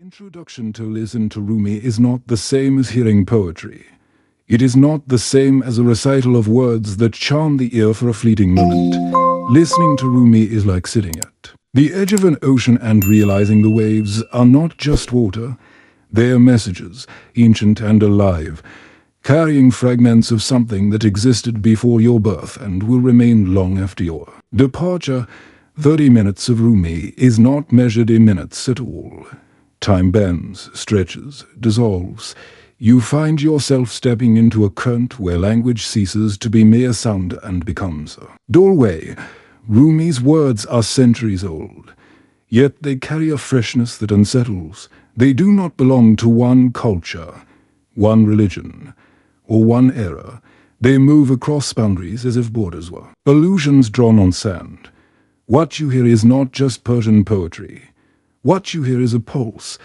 introduction to listen to Rumi is not the same as hearing poetry. It is not the same as a recital of words that charm the ear for a fleeting moment. Listening to Rumi is like sitting at the edge of an ocean and realizing the waves are not just water. They are messages, ancient and alive, carrying fragments of something that existed before your birth and will remain long after your departure. 30 minutes of Rumi is not measured in minutes at all. Time bends, stretches, dissolves. You find yourself stepping into a current where language ceases to be mere sound and becomes a doorway. Rumi's words are centuries old, yet they carry a freshness that unsettles. They do not belong to one culture, one religion, or one era. They move across boundaries as if borders were illusions drawn on sand. What you hear is not just Persian poetry. What you hear is a pulse,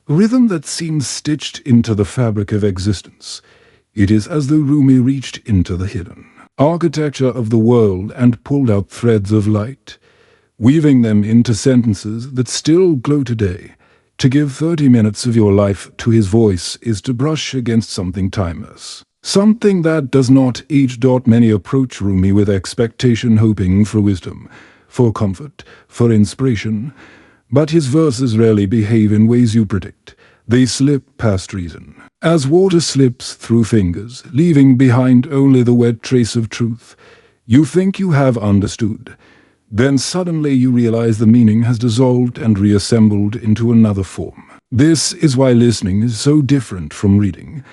a rhythm that seems stitched into the fabric of existence. It is as though Rumi reached into the hidden architecture of the world and pulled out threads of light, weaving them into sentences that still glow today. To give 30 minutes of your life to his voice is to brush against something timeless, something that does not age. Many approach Rumi with expectation, hoping for wisdom, for comfort, for inspiration. But his verses rarely behave in ways you predict. They slip past reason, as water slips through fingers, leaving behind only the wet trace of truth. You think you have understood. Then suddenly you realize the meaning has dissolved and reassembled into another form. This is why listening is so different from reading.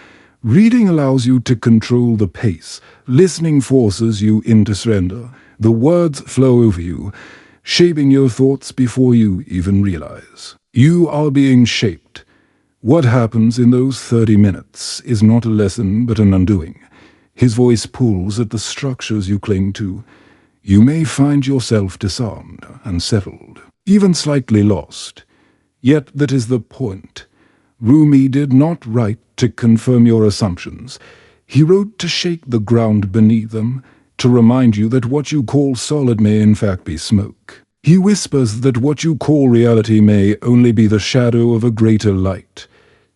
Reading allows you to control the pace. Listening forces you into surrender. The words flow over you, shaping your thoughts before you even realize. You are being shaped. What happens in those 30 minutes is not a lesson but an undoing. His voice pulls at the structures you cling to. You may find yourself disarmed, unsettled, even slightly lost. Yet that is the point. Rumi did not write to confirm your assumptions. He wrote to shake the ground beneath them, to remind you that what you call solid may in fact be smoke. He whispers that what you call reality may only be the shadow of a greater light.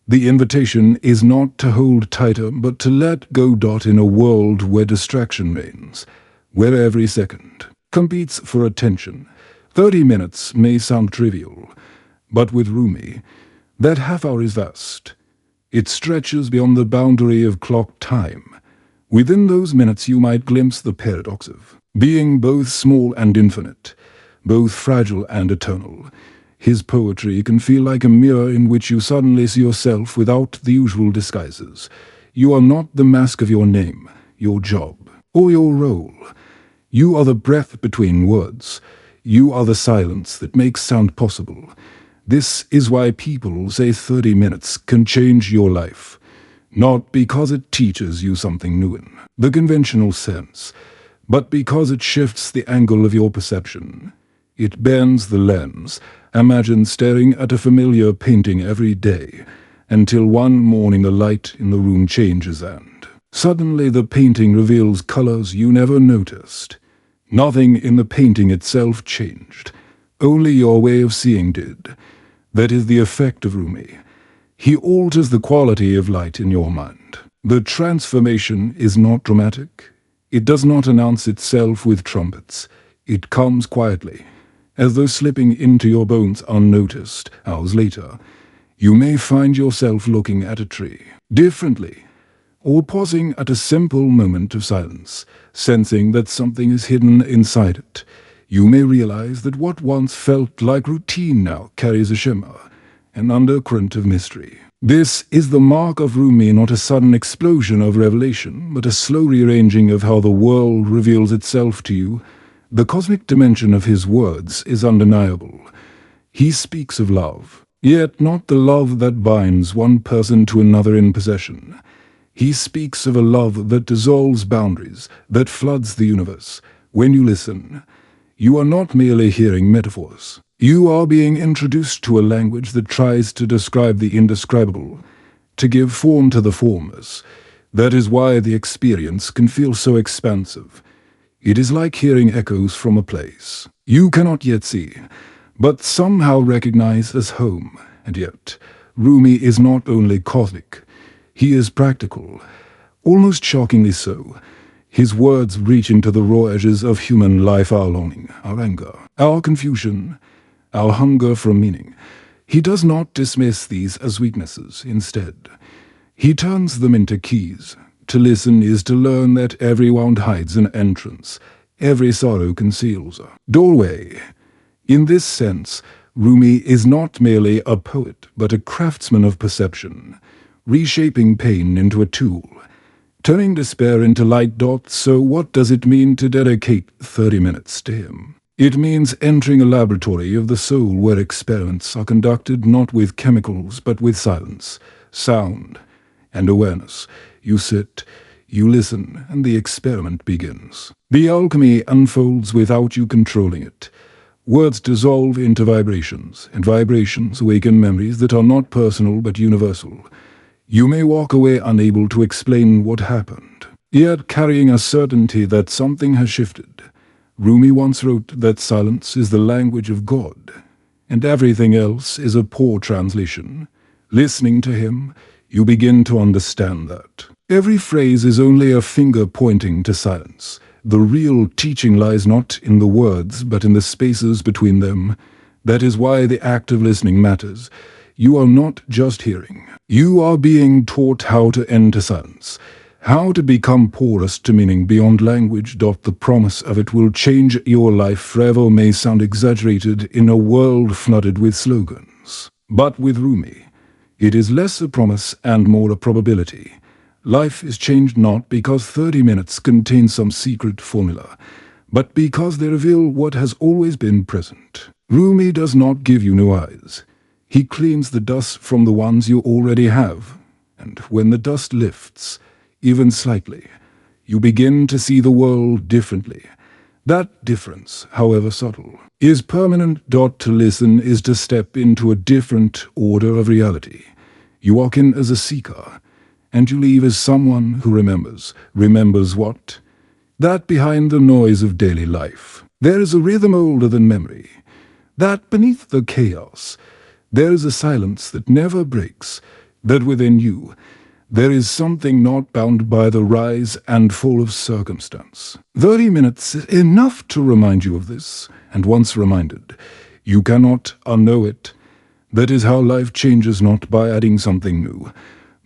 The invitation is not to hold tighter, but to let go. In a world where distraction reigns, where every second competes for attention, 30 minutes may sound trivial, but with Rumi, that half hour is vast. It stretches beyond the boundary of clock time. Within those minutes you might glimpse the paradox of being both small and infinite, both fragile and eternal. His poetry can feel like a mirror in which you suddenly see yourself without the usual disguises. You are not the mask of your name, your job, or your role. You are the breath between words. You are the silence that makes sound possible. This is why people say 30 minutes can change your life. Not because it teaches you something new in the conventional sense, but because it shifts the angle of your perception. It bends the lens. Imagine staring at a familiar painting every day, until one morning the light in the room changes and suddenly the painting reveals colors you never noticed. Nothing in the painting itself changed. Only your way of seeing did. That is the effect of Rumi. He alters the quality of light in your mind. The transformation is not dramatic. It does not announce itself with trumpets. It comes quietly, as though slipping into your bones unnoticed. Hours later, you may find yourself looking at a tree differently, or pausing at a simple moment of silence, sensing that something is hidden inside it. You may realize that what once felt like routine now carries a shimmer, an undercurrent of mystery. This is the mark of Rumi, not a sudden explosion of revelation, but a slow rearranging of how the world reveals itself to you. The cosmic dimension of his words is undeniable. He speaks of love, yet not the love that binds one person to another in possession. He speaks of a love that dissolves boundaries, that floods the universe. When you listen, you are not merely hearing metaphors. You are being introduced to a language that tries to describe the indescribable, to give form to the formless. That is why the experience can feel so expansive. It is like hearing echoes from a place you cannot yet see, but somehow recognize as home. And yet, Rumi is not only cosmic, he is practical, almost shockingly so. His words reach into the raw edges of human life, our longing, our anger, our confusion, our hunger for meaning. He does not dismiss these as weaknesses. Instead, he turns them into keys. To listen is to learn that every wound hides an entrance, every sorrow conceals a doorway. In this sense, Rumi is not merely a poet, but a craftsman of perception, reshaping pain into a tool, turning despair into light. So what does it mean to dedicate 30 minutes to him? It means entering a laboratory of the soul where experiments are conducted not with chemicals but with silence, sound, and awareness. You sit, you listen, and the experiment begins. The alchemy unfolds without you controlling it. Words dissolve into vibrations, and vibrations awaken memories that are not personal but universal. You may walk away unable to explain what happened, yet carrying a certainty that something has shifted. Rumi once wrote that silence is the language of God, and everything else is a poor translation. Listening to him, you begin to understand that. Every phrase is only a finger pointing to silence. The real teaching lies not in the words, but in the spaces between them. That is why the act of listening matters. You are not just hearing. You are being taught how to enter silence, how to become porous to meaning beyond language. The promise of it will change your life forever may sound exaggerated in a world flooded with slogans. But with Rumi, it is less a promise and more a probability. Life is changed not because 30 minutes contain some secret formula, but because they reveal what has always been present. Rumi does not give you new eyes. He cleans the dust from the ones you already have, and when the dust lifts, even slightly, you begin to see the world differently. That difference, however subtle, is permanent. To listen is to step into a different order of reality. You walk in as a seeker, and you leave as someone who remembers. Remembers what? That behind the noise of daily life, there is a rhythm older than memory. That beneath the chaos, there is a silence that never breaks. That within you, there is something not bound by the rise and fall of circumstance. 30 minutes is enough to remind you of this, and once reminded, you cannot unknow it. That is how life changes, not by adding something new,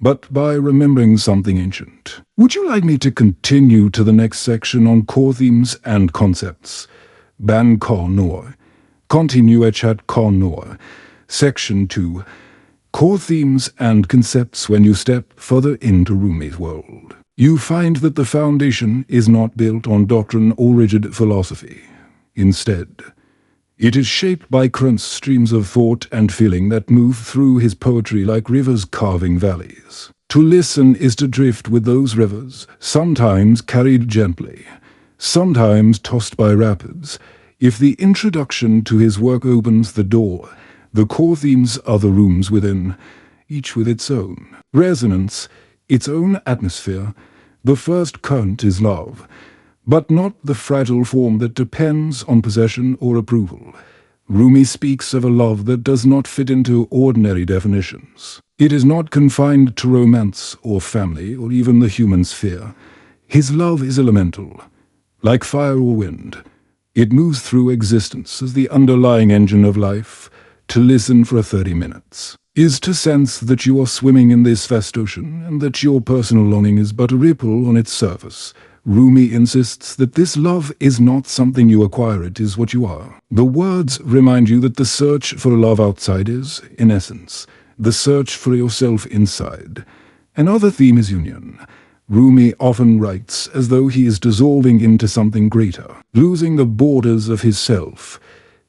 but by remembering something ancient. Would you like me to continue to the next section on core themes and concepts? Ban Kor Noor. Continue Chat Kor Noor. Section 2. Core themes and concepts. When you step further into Rumi's world, you find that the foundation is not built on doctrine or rigid philosophy. Instead, it is shaped by currents, streams of thought and feeling that move through his poetry like rivers carving valleys. To listen is to drift with those rivers, sometimes carried gently, sometimes tossed by rapids. If the introduction to his work opens the door, the core themes are the rooms within, each with its own resonance, its own atmosphere. The first current is love, but not the fragile form that depends on possession or approval. Rumi speaks of a love that does not fit into ordinary definitions. It is not confined to romance or family or even the human sphere. His love is elemental, like fire or wind. It moves through existence as the underlying engine of life. To listen for 30 minutes is to sense that you are swimming in this vast ocean and that your personal longing is but a ripple on its surface. Rumi insists that this love is not something you acquire, it is what you are. The words remind you that the search for love outside is, in essence, the search for yourself inside. Another theme is union. Rumi often writes as though he is dissolving into something greater, losing the borders of his self.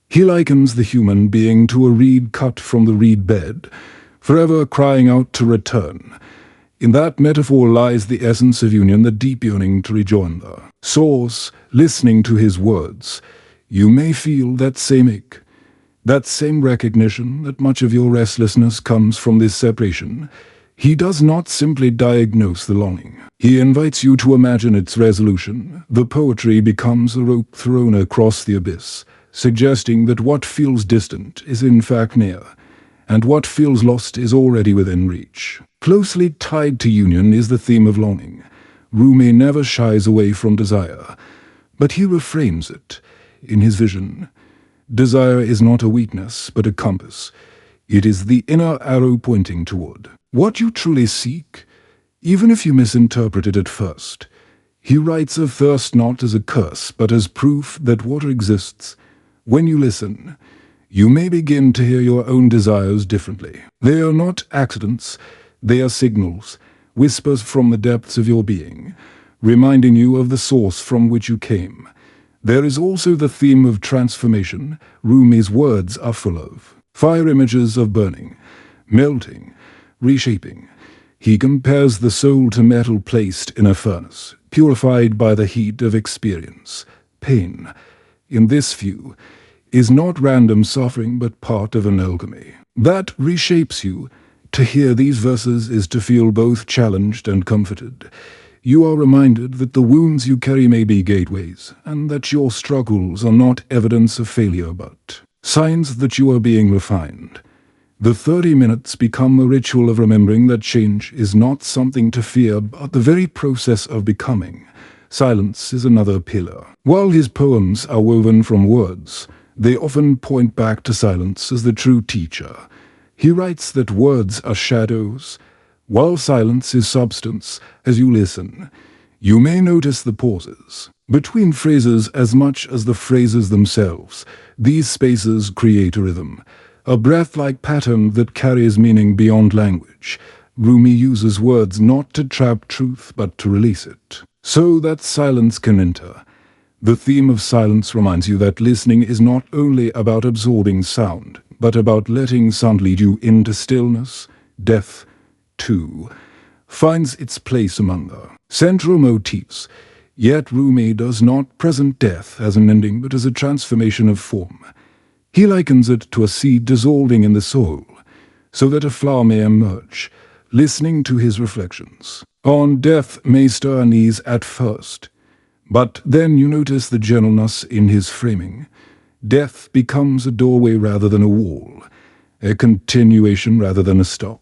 He likens the human being to a reed cut from the reed bed, forever crying out to return. In that metaphor lies the essence of union, the deep yearning to rejoin the source. Listening to his words, you may feel that same ache, that same recognition that much of your restlessness comes from this separation. He does not simply diagnose the longing. He invites you to imagine its resolution. The poetry becomes a rope thrown across the abyss, suggesting that what feels distant is in fact near, and what feels lost is already within reach. Closely tied to union is the theme of longing. Rumi never shies away from desire, but he reframes it in his vision. Desire is not a weakness, but a compass. It is the inner arrow pointing toward what you truly seek, even if you misinterpret it at first. He writes of thirst not as a curse, but as proof that water exists. When you listen, you may begin to hear your own desires differently. They are not accidents, they are signals, whispers from the depths of your being, reminding you of the source from which you came. There is also the theme of transformation Rumi's words are full of. Fire images of burning, melting, reshaping. He compares the soul to metal placed in a furnace, purified by the heat of experience. Pain, in this view, is not random suffering but part of an alchemy. That reshapes you. To hear these verses is to feel both challenged and comforted. You are reminded that the wounds you carry may be gateways, and that your struggles are not evidence of failure but signs that you are being refined. The 30 minutes become a ritual of remembering that change is not something to fear but the very process of becoming. Silence is another pillar. While his poems are woven from words, they often point back to silence as the true teacher. He writes that words are shadows, while silence is substance. As you listen, you may notice the pauses between phrases as much as the phrases themselves. These spaces create a rhythm, a breath-like pattern that carries meaning beyond language. Rumi uses words not to trap truth but to release it, so that silence can enter. The theme of silence reminds you that listening is not only about absorbing sound, but about letting sound lead you into stillness. Death, too, finds its place among the central motifs. Yet Rumi does not present death as an ending but as a transformation of form. He likens it to a seed dissolving in the soil, so that a flower may emerge. Listening to his reflections on death may stir unease at first, but then you notice the gentleness in his framing. Death becomes a doorway rather than a wall, a continuation rather than a stop.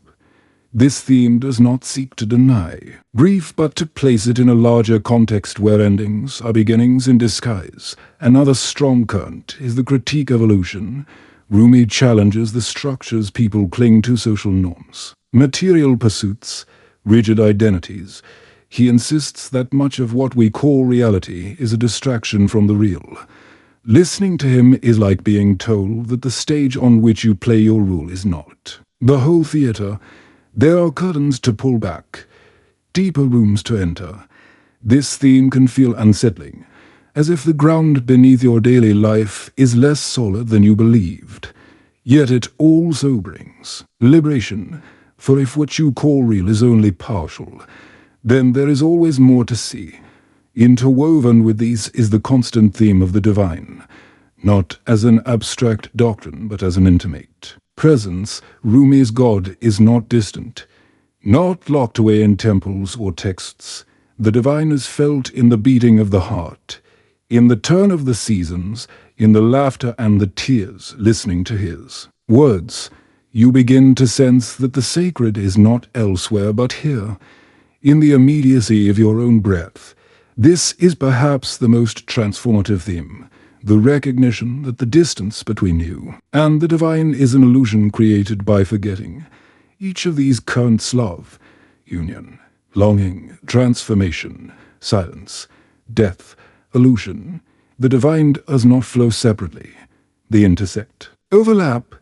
This theme does not seek to deny grief, but to place it in a larger context where endings are beginnings in disguise. Another strong current is the critique of illusion. Rumi challenges the structures people cling to: social norms, material pursuits, rigid identities. He insists that much of what we call reality is a distraction from the real. Listening to him is like being told that the stage on which you play your role is not the whole theater. There are curtains to pull back, deeper rooms to enter. This theme can feel unsettling, as if the ground beneath your daily life is less solid than you believed. Yet it also brings liberation, for if what you call real is only partial, then there is always more to see. Interwoven with these is the constant theme of the divine, not as an abstract doctrine but as an intimate presence. Rumi's God is not distant, not locked away in temples or texts. The divine is felt in the beating of the heart, in the turn of the seasons, in the laughter and the tears. Listening to his words, you begin to sense that the sacred is not elsewhere but here, in the immediacy of your own breath. This is perhaps the most transformative theme, the recognition that the distance between you and the divine is an illusion created by forgetting. Each of these currents: love, union, longing, transformation, silence, death, illusion. The divine does not flow separately. They intersect, overlap,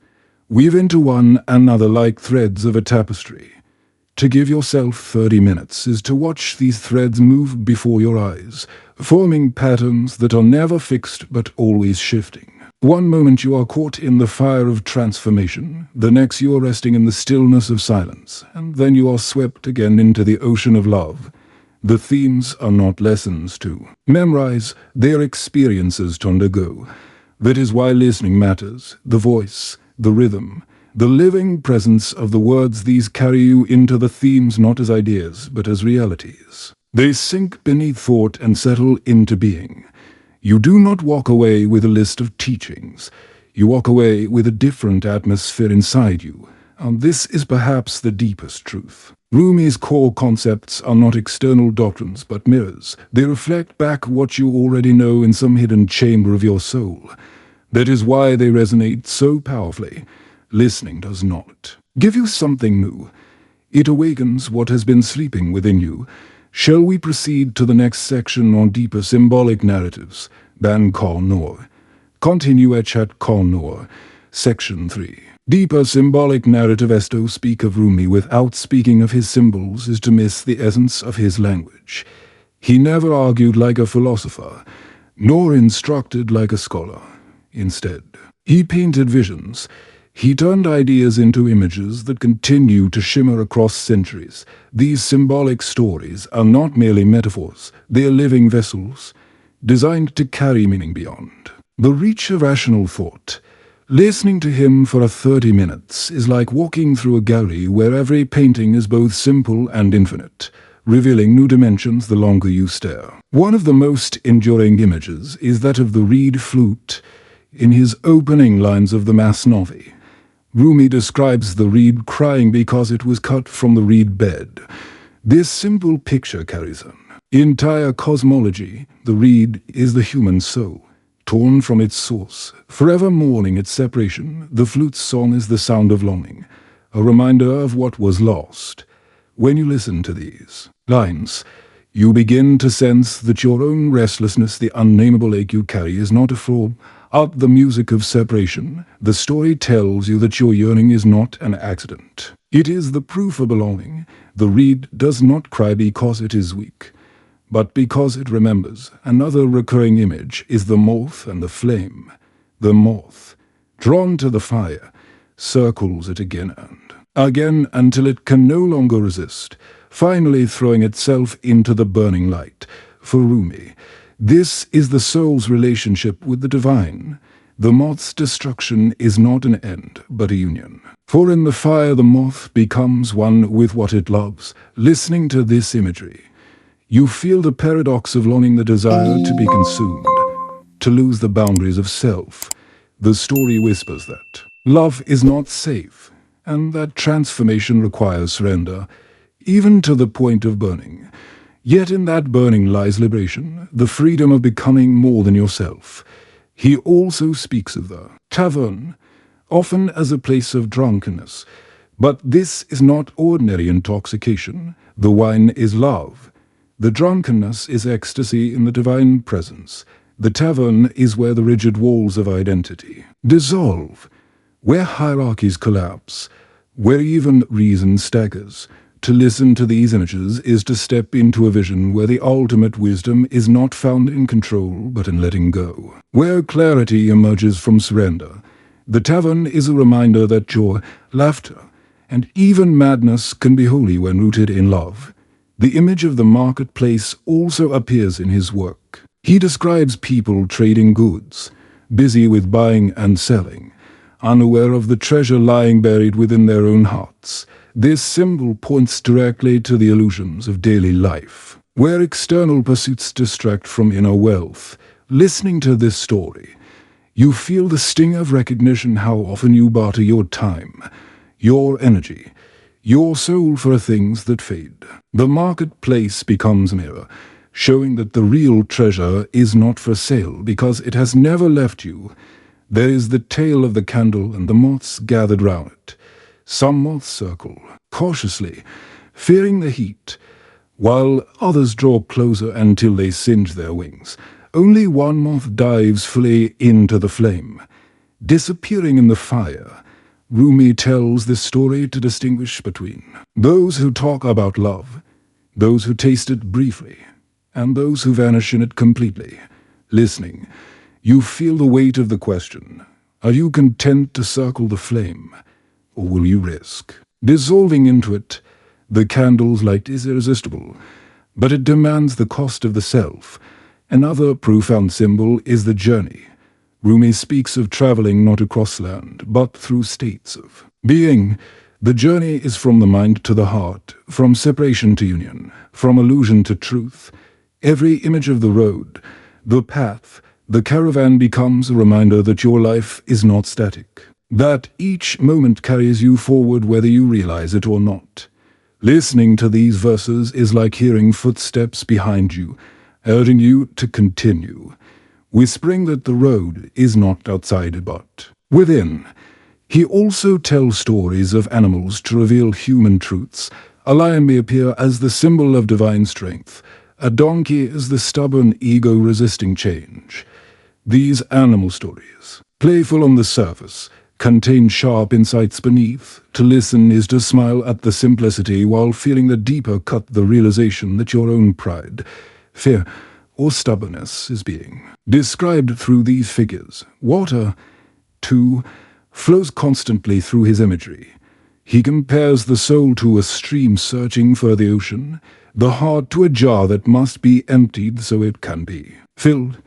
weave into one another like threads of a tapestry. To give yourself 30 minutes is to watch these threads move before your eyes, forming patterns that are never fixed but always shifting. One moment you are caught in the fire of transformation, the next you are resting in the stillness of silence, and then you are swept again into the ocean of love. The themes are not lessons to memorize, they are experiences to undergo. That is why listening matters. The voice, the rhythm, the living presence of the words. These carry you into the themes not as ideas, but as realities. They sink beneath thought and settle into being. You do not walk away with a list of teachings. You walk away with a different atmosphere inside you, and this is perhaps the deepest truth. Rumi's core concepts are not external doctrines but mirrors. They reflect back what you already know in some hidden chamber of your soul. That is why they resonate so powerfully. Listening does not give you something new. It awakens what has been sleeping within you. Shall we proceed to the next section on deeper symbolic narratives? Ban Kal Noor. Continue Echat Kal Noor. Section 3. Deeper symbolic narrative. To speak of Rumi without speaking of his symbols is to miss the essence of his language. He never argued like a philosopher, nor instructed like a scholar. Instead, he painted visions. He turned ideas into images that continue to shimmer across centuries. These symbolic stories are not merely metaphors, they are living vessels, designed to carry meaning beyond the reach of rational thought. Listening to him for 30 minutes is like walking through a gallery where every painting is both simple and infinite, revealing new dimensions the longer you stare. One of the most enduring images is that of the reed flute. In his opening lines of the Masnavi, Rumi describes the reed crying because it was cut from the reed bed. This simple picture carries an entire cosmology. The reed is the human soul, torn from its source, forever mourning its separation. The flute's song is the sound of longing, a reminder of what was lost. When you listen to these lines, you begin to sense that your own restlessness, the unnameable ache you carry, is not a flaw. Out the music of separation, the story tells you that your yearning is not an accident. It is the proof of belonging. The reed does not cry because it is weak, but because it remembers. Another recurring image is the moth and the flame. The moth, drawn to the fire, circles it again and again until it can no longer resist, finally throwing itself into the burning light. For Rumi, this is the soul's relationship with the divine. The moth's destruction is not an end, but a union. For in the fire the moth becomes one with what it loves. Listening to this imagery, you feel the paradox of longing, the desire to be consumed, to lose the boundaries of self. The story whispers that love is not safe, and that transformation requires surrender, even to the point of burning. Yet in that burning lies liberation, the freedom of becoming more than yourself. He also speaks of the tavern, often as a place of drunkenness. But this is not ordinary intoxication. The wine is love. The drunkenness is ecstasy in the divine presence. The tavern is where the rigid walls of identity dissolve, where hierarchies collapse, where even reason staggers. To listen to these images is to step into a vision where the ultimate wisdom is not found in control but in letting go, where clarity emerges from surrender. The tavern is a reminder that joy, laughter, and even madness can be holy when rooted in love. The image of the marketplace also appears in his work. He describes people trading goods, busy with buying and selling, unaware of the treasure lying buried within their own hearts. This symbol points directly to the illusions of daily life, where external pursuits distract from inner wealth. Listening to this story, you feel the sting of recognition, how often you barter your time, your energy, your soul for things that fade. The marketplace becomes a mirror, showing that the real treasure is not for sale because it has never left you. There is the tail of the candle and the moths gathered round it. Some moths circle cautiously, fearing the heat, while others draw closer until they singe their wings. Only one moth dives fully into the flame, disappearing in the fire. Rumi tells this story to distinguish between those who talk about love, those who taste it briefly, and those who vanish in it completely. Listening, you feel the weight of the question: are you content to circle the flame, or will you risk dissolving into it? The candle's light is irresistible, but it demands the cost of the self. Another profound symbol is the journey. Rumi speaks of traveling not across land, but through states of being. The journey is from the mind to the heart, from separation to union, from illusion to truth. Every image of the road, the path, the caravan becomes a reminder that your life is not static, that each moment carries you forward whether you realize it or not. Listening to these verses is like hearing footsteps behind you, urging you to continue, whispering that the road is not outside but within. He also tells stories of animals to reveal human truths. A lion may appear as the symbol of divine strength, a donkey as the stubborn ego resisting change. These animal stories, playful on the surface, contain sharp insights beneath. To listen is to smile at the simplicity while feeling the deeper cut, the realization that your own pride, fear, or stubbornness is being described through these figures. Water, too, flows constantly through his imagery. He compares the soul to a stream searching for the ocean, the heart to a jar that must be emptied so it can be filled.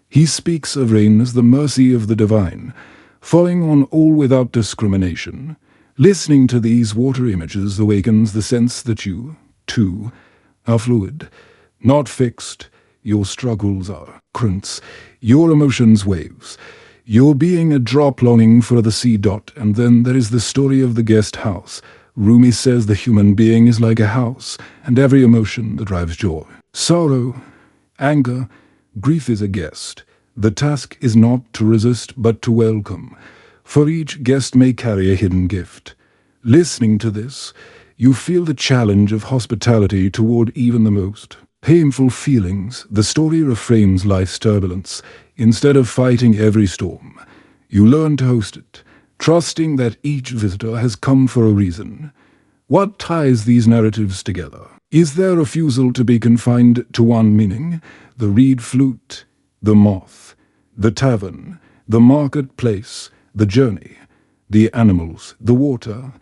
He speaks of rain as the mercy of the divine, falling on all without discrimination. Listening to these water images awakens the sense that you, too, are fluid, not fixed. Your struggles are currents, your emotions waves, your being a drop longing for the sea dot. And then there is the story of the guest house. Rumi says the human being is like a house, and every emotion that drives joy, sorrow, anger, grief is a guest. The task is not to resist but to welcome, for each guest may carry a hidden gift. Listening to this, you feel the challenge of hospitality toward even the most painful feelings. The story reframes life's turbulence. Instead of fighting every storm, you learn to host it, trusting that each visitor has come for a reason. What ties these narratives together? Is their refusal to be confined to one meaning? The reed flute, the moth, the tavern, the marketplace, the journey, the animals, the water,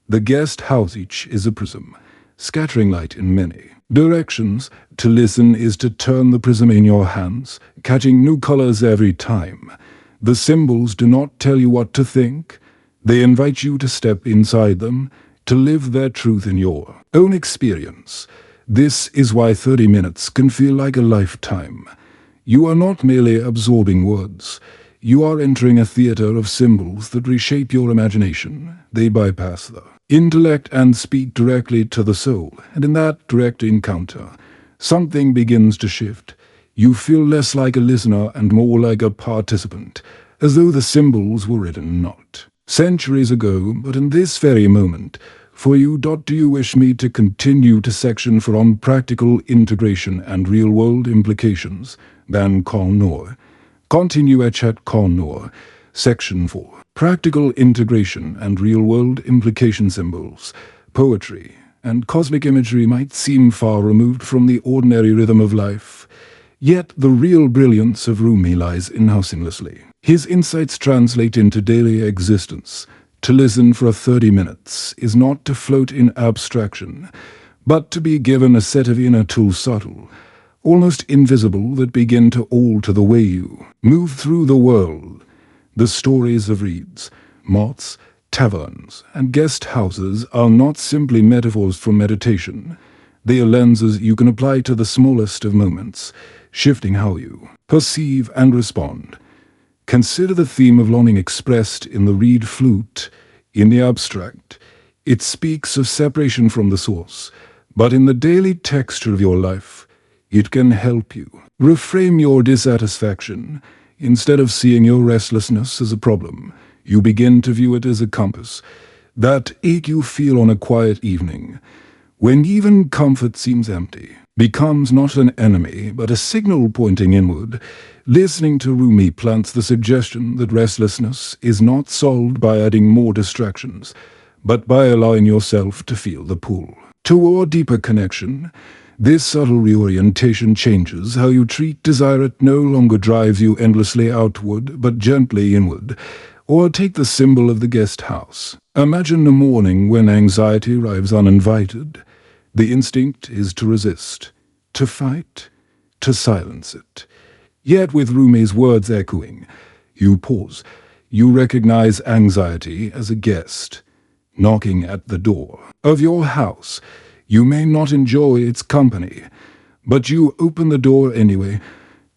the guest house. Each is a prism, scattering light in many directions. To listen is to turn the prism in your hands, catching new colors every time. The symbols do not tell you what to think. They invite you to step inside them, to live their truth in your own experience. This is why 30 minutes can feel like a lifetime. You are not merely absorbing words. You are entering a theater of symbols that reshape your imagination. They bypass the intellect and speak directly to the soul. And in that direct encounter, something begins to shift. You feel less like a listener and more like a participant, as though the symbols were written not centuries ago, but in this very moment. For you. Do you wish me to continue to section from practical integration and real-world implications? Then Kon continue at Kon Section 4. Practical integration and real-world implication. Symbols, poetry, and cosmic imagery might seem far removed from the ordinary rhythm of life. Yet the real brilliance of Rumi lies in how seamlessly his insights translate into daily existence. To listen for 30 minutes is not to float in abstraction, but to be given a set of inner tools, subtle, almost invisible, that begin to alter the way you move through the world. The stories of reeds, moths, taverns, and guest houses are not simply metaphors for meditation. They are lenses you can apply to the smallest of moments, shifting how you perceive and respond. Consider the theme of longing expressed in the reed flute. In the abstract, it speaks of separation from the source, but in the daily texture of your life, it can help you reframe your dissatisfaction. Instead of seeing your restlessness as a problem, you begin to view it as a compass. That ache you feel on a quiet evening, when even comfort seems empty, becomes not an enemy, but a signal pointing inward. Listening to Rumi plants the suggestion that restlessness is not solved by adding more distractions, but by allowing yourself to feel the pull toward deeper connection. This subtle reorientation changes how you treat desire. It no longer drives you endlessly outward, but gently inward. Or take the symbol of the guest house. Imagine a morning when anxiety arrives uninvited. The instinct is to resist, to fight, to silence it. Yet with Rumi's words echoing, you pause. You recognize anxiety as a guest, knocking at the door of your house. You may not enjoy its company, but you open the door anyway,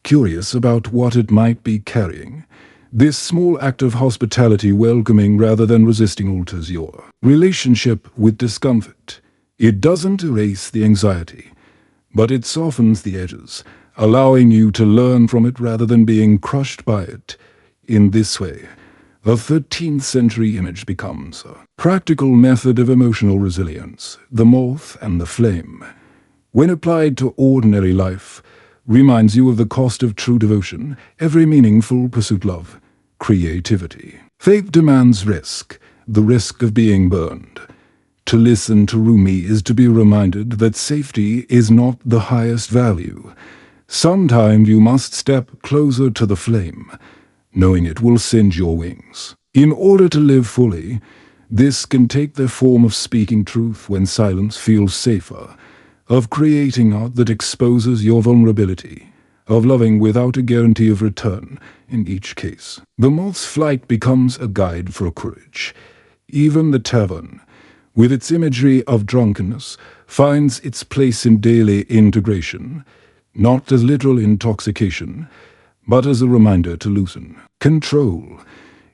curious about what it might be carrying. This small act of hospitality, welcoming rather than resisting, alters your relationship with discomfort. It doesn't erase the anxiety, but it softens the edges, allowing you to learn from it rather than being crushed by it. In this way, a 13th century image becomes a practical method of emotional resilience, the moth and the flame. When applied to ordinary life, reminds you of the cost of true devotion, every meaningful pursuit, love, creativity. Faith demands risk, the risk of being burned. To listen to Rumi is to be reminded that safety is not the highest value. Sometimes you must step closer to the flame, knowing it will singe your wings. In order to live fully, this can take the form of speaking truth when silence feels safer, of creating art that exposes your vulnerability, of loving without a guarantee of return in each case. The moth's flight becomes a guide for courage. Even the tavern, with its imagery of drunkenness, finds its place in daily integration, not as literal intoxication, but as a reminder to loosen control.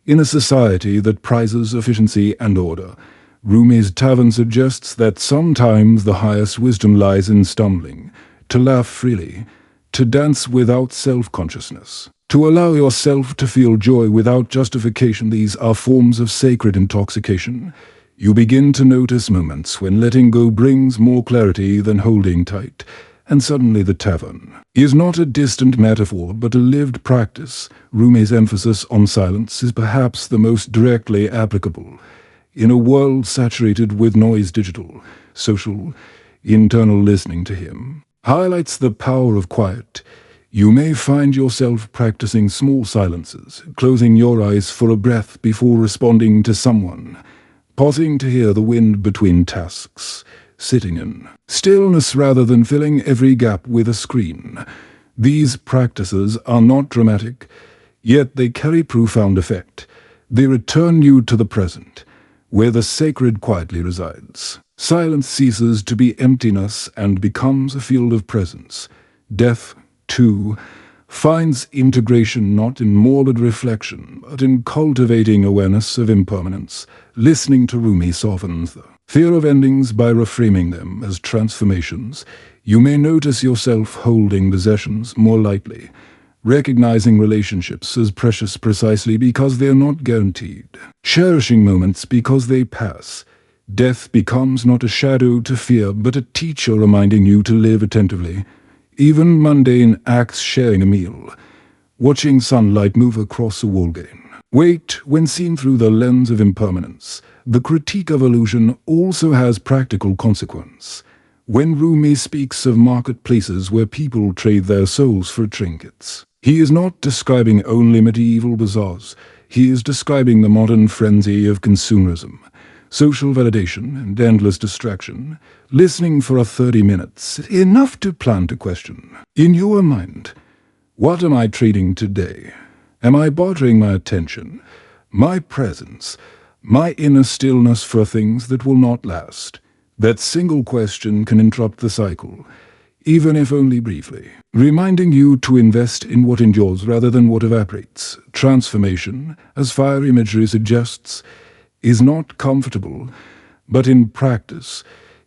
In a society that prizes efficiency and order, Rumi's tavern suggests that sometimes the highest wisdom lies in stumbling, to laugh freely, to dance without self-consciousness, to allow yourself to feel joy without justification. These are forms of sacred intoxication. You begin to notice moments when letting go brings more clarity than holding tight, and suddenly the tavern is not a distant metaphor but a lived practice. Rumi's emphasis on silence is perhaps the most directly applicable. In a world saturated with noise, digital, social, internal, listening to him highlights the power of quiet. You may find yourself practicing small silences, closing your eyes for a breath before responding to someone, pausing to hear the wind between tasks, sitting in stillness rather than filling every gap with a screen. These practices are not dramatic, yet they carry profound effect. They return you to the present, where the sacred quietly resides. Silence ceases to be emptiness and becomes a field of presence. Death, too, finds integration not in morbid reflection, but in cultivating awareness of impermanence. Listening to Rumi softens the fear of endings by reframing them as transformations. You may notice yourself holding possessions more lightly, recognizing relationships as precious precisely because they are not guaranteed, cherishing moments because they pass. Death becomes not a shadow to fear, but a teacher reminding you to live attentively. Even mundane acts, sharing a meal, watching sunlight move across a wall, gain weight when seen through the lens of impermanence. The critique of illusion also has practical consequence. When Rumi speaks of marketplaces where people trade their souls for trinkets, he is not describing only medieval bazaars. He is describing the modern frenzy of consumerism, social validation, and endless distraction. Listening for 30 minutes, enough to plant a question. In your mind, what am I trading today? Am I bartering my attention, my presence, my inner stillness for things that will not last? That single question can interrupt the cycle, even if only briefly, reminding you to invest in what endures rather than what evaporates. Transformation, as fire imagery suggests, is not comfortable, but in practice,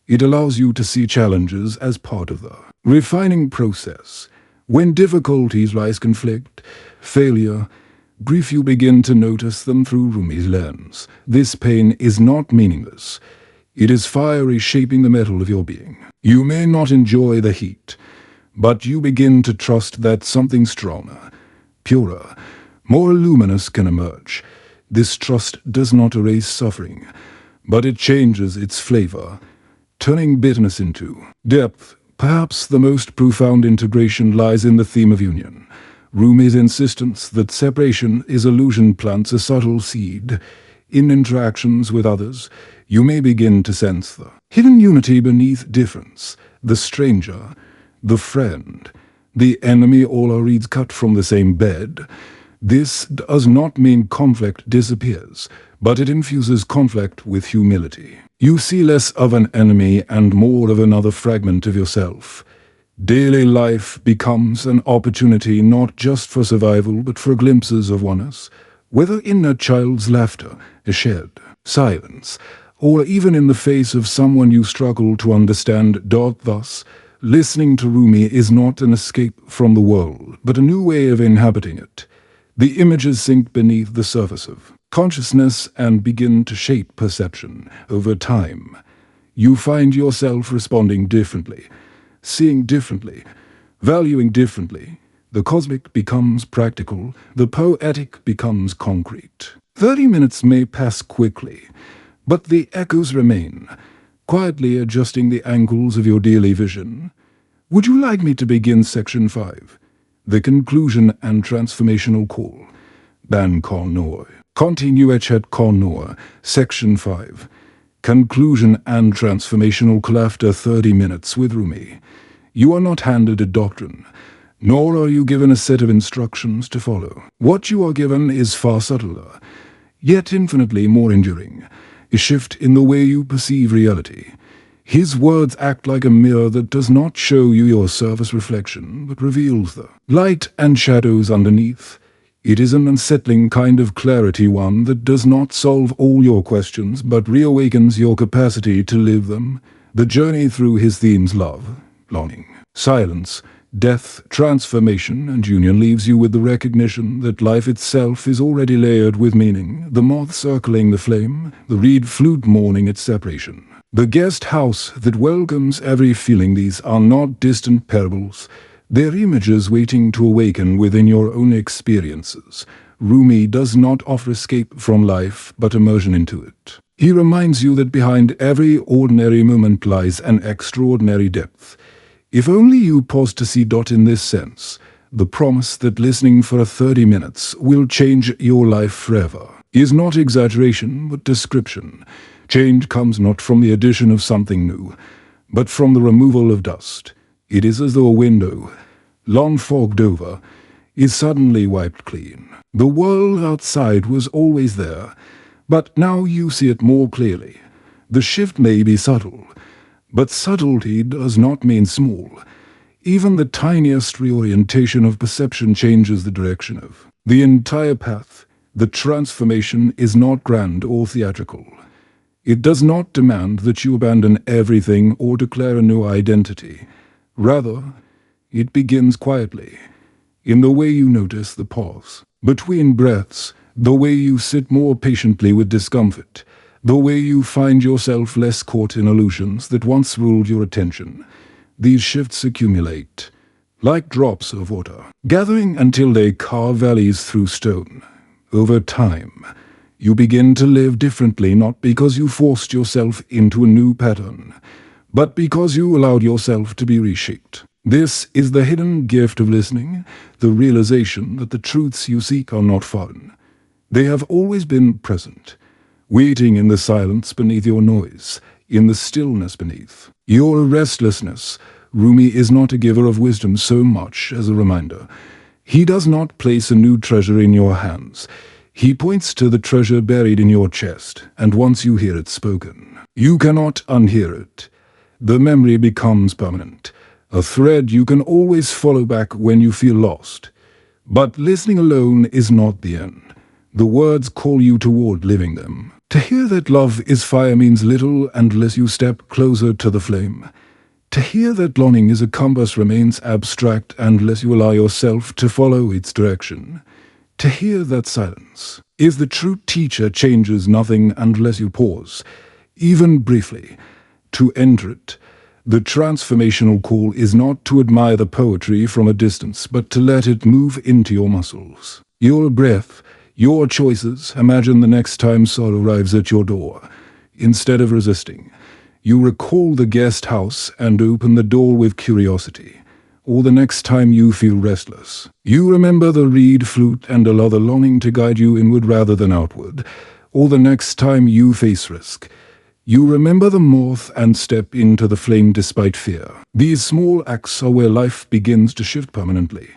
it allows you to see challenges as part of the refining process. When difficulties rise, conflict, failure, grief, you begin to notice them through Rumi's lens. This pain is not meaningless. It is fire reshaping the metal of your being. You may not enjoy the heat, but you begin to trust that something stronger, purer, more luminous can emerge. This trust does not erase suffering, but it changes its flavor, turning bitterness into depth. Perhaps the most profound integration lies in the theme of union. Rumi's insistence that separation is illusion plants a subtle seed. In interactions with others, you may begin to sense the hidden unity beneath difference. The stranger, the friend, the enemy, all are reeds cut from the same bed. This does not mean conflict disappears, but it infuses conflict with humility. You see less of an enemy and more of another fragment of yourself. Daily life becomes an opportunity not just for survival but for glimpses of oneness, whether in a child's laughter, a shared silence, or even in the face of someone you struggle to understand. Thus, listening to Rumi is not an escape from the world, but a new way of inhabiting it. The images sink beneath the surface of consciousness and begin to shape perception. Over time, you find yourself responding differently, seeing differently, valuing differently. The cosmic becomes practical, the poetic becomes concrete. 30 minutes may pass quickly, but the echoes remain, quietly adjusting the angles of your daily vision. Would you like me to begin section 5? The conclusion and transformational call. Ban Konor. Continuechet Konor. Section 5. Conclusion and transformational call. After 30 minutes with Rumi, you are not handed a doctrine, nor are you given a set of instructions to follow. What you are given is far subtler, yet infinitely more enduring, a shift in the way you perceive reality. His words act like a mirror that does not show you your surface reflection, but reveals the light and shadows underneath. It is an unsettling kind of clarity, one that does not solve all your questions, but reawakens your capacity to live them. The journey through his themes, love, longing, silence, death, transformation, and union, leaves you with the recognition that life itself is already layered with meaning, the moth circling the flame, the reed flute mourning its separation, the guest house that welcomes every feeling. These are not distant parables. They're images waiting to awaken within your own experiences. Rumi does not offer escape from life, but immersion into it. He reminds you that behind every ordinary moment lies an extraordinary depth. If only you pause to see. In this sense, the promise that listening for 30 minutes will change your life forever is not exaggeration, but description. Change comes not from the addition of something new, but from the removal of dust. It is as though a window, long fogged over, is suddenly wiped clean. The world outside was always there, but now you see it more clearly. The shift may be subtle, but subtlety does not mean small. Even the tiniest reorientation of perception changes the direction of the entire path. The transformation is not grand or theatrical. It does not demand that you abandon everything or declare a new identity. Rather, it begins quietly, in the way you notice the pause between breaths, the way you sit more patiently with discomfort, the way you find yourself less caught in illusions that once ruled your attention. These shifts accumulate, like drops of water, gathering until they carve valleys through stone. Over time, you begin to live differently, not because you forced yourself into a new pattern, but because you allowed yourself to be reshaped. This is the hidden gift of listening, the realization that the truths you seek are not foreign. They have always been present, waiting in the silence beneath your noise, in the stillness beneath your restlessness. Rumi is not a giver of wisdom so much as a reminder. He does not place a new treasure in your hands. He points to the treasure buried in your chest, and once you hear it spoken, you cannot unhear it. The memory becomes permanent, a thread you can always follow back when you feel lost. But listening alone is not the end. The words call you toward living them. To hear that love is fire means little unless you step closer to the flame. To hear that longing is a compass remains abstract unless you allow yourself to follow its direction. To hear that silence is the true teacher changes nothing unless you pause, even briefly, to enter it. The transformational call is not to admire the poetry from a distance, but to let it move into your muscles, your breath, your choices. Imagine the next time sorrow arrives at your door. Instead of resisting, you recall the guest house and open the door with curiosity. Or the next time you feel restless, you remember the reed flute and allow the longing to guide you inward rather than outward. Or the next time you face risk, you remember the moth and step into the flame despite fear. These small acts are where life begins to shift permanently.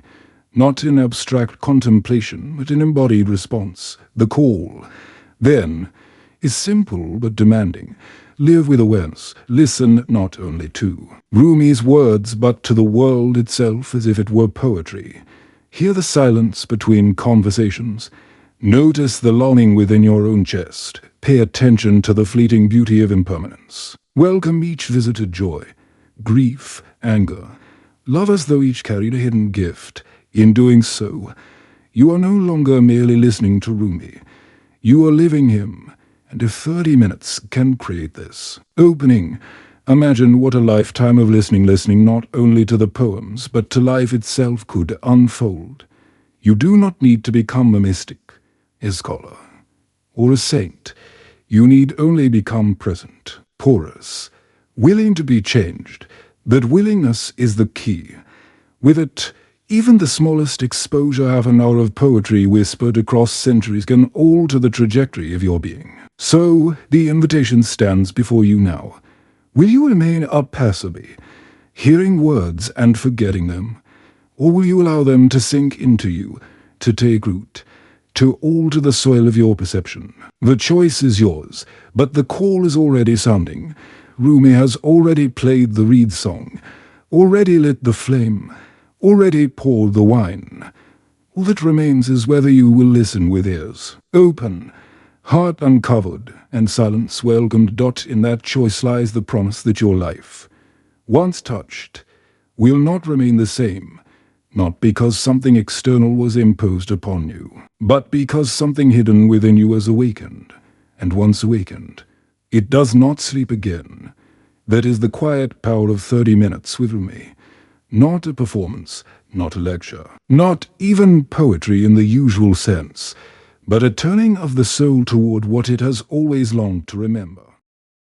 Not in abstract contemplation, but in embodied response. The call, then, is simple but demanding. Live with awareness. Listen not only to Rumi's words, but to the world itself as if it were poetry. Hear the silence between conversations. Notice the longing within your own chest. Pay attention to the fleeting beauty of impermanence. Welcome each visited joy, grief, anger. Love as though each carried a hidden gift. In doing so, you are no longer merely listening to Rumi. You are living him, and if 30 minutes can create this. Opening. Imagine what a lifetime of listening not only to the poems, but to life itself could unfold. You do not need to become a mystic, a scholar, or a saint. You need only become present, porous, willing to be changed. That willingness is the key. With it, even the smallest exposure, half an hour of poetry whispered across centuries, can alter the trajectory of your being. So, the invitation stands before you now. Will you remain passively, hearing words and forgetting them? Or will you allow them to sink into you, to take root, to alter the soil of your perception? The choice is yours, but the call is already sounding. Rumi has already played the reed song, already lit the flame, already poured the wine. All that remains is whether you will listen with ears open, heart uncovered, and silence welcomed. In that choice lies the promise that your life, once touched, will not remain the same, not because something external was imposed upon you, but because something hidden within you has awakened, and once awakened, it does not sleep again. That is the quiet power of 30 minutes with Rumi. Not a performance, not a lecture, not even poetry in the usual sense, but a turning of the soul toward what it has always longed to remember.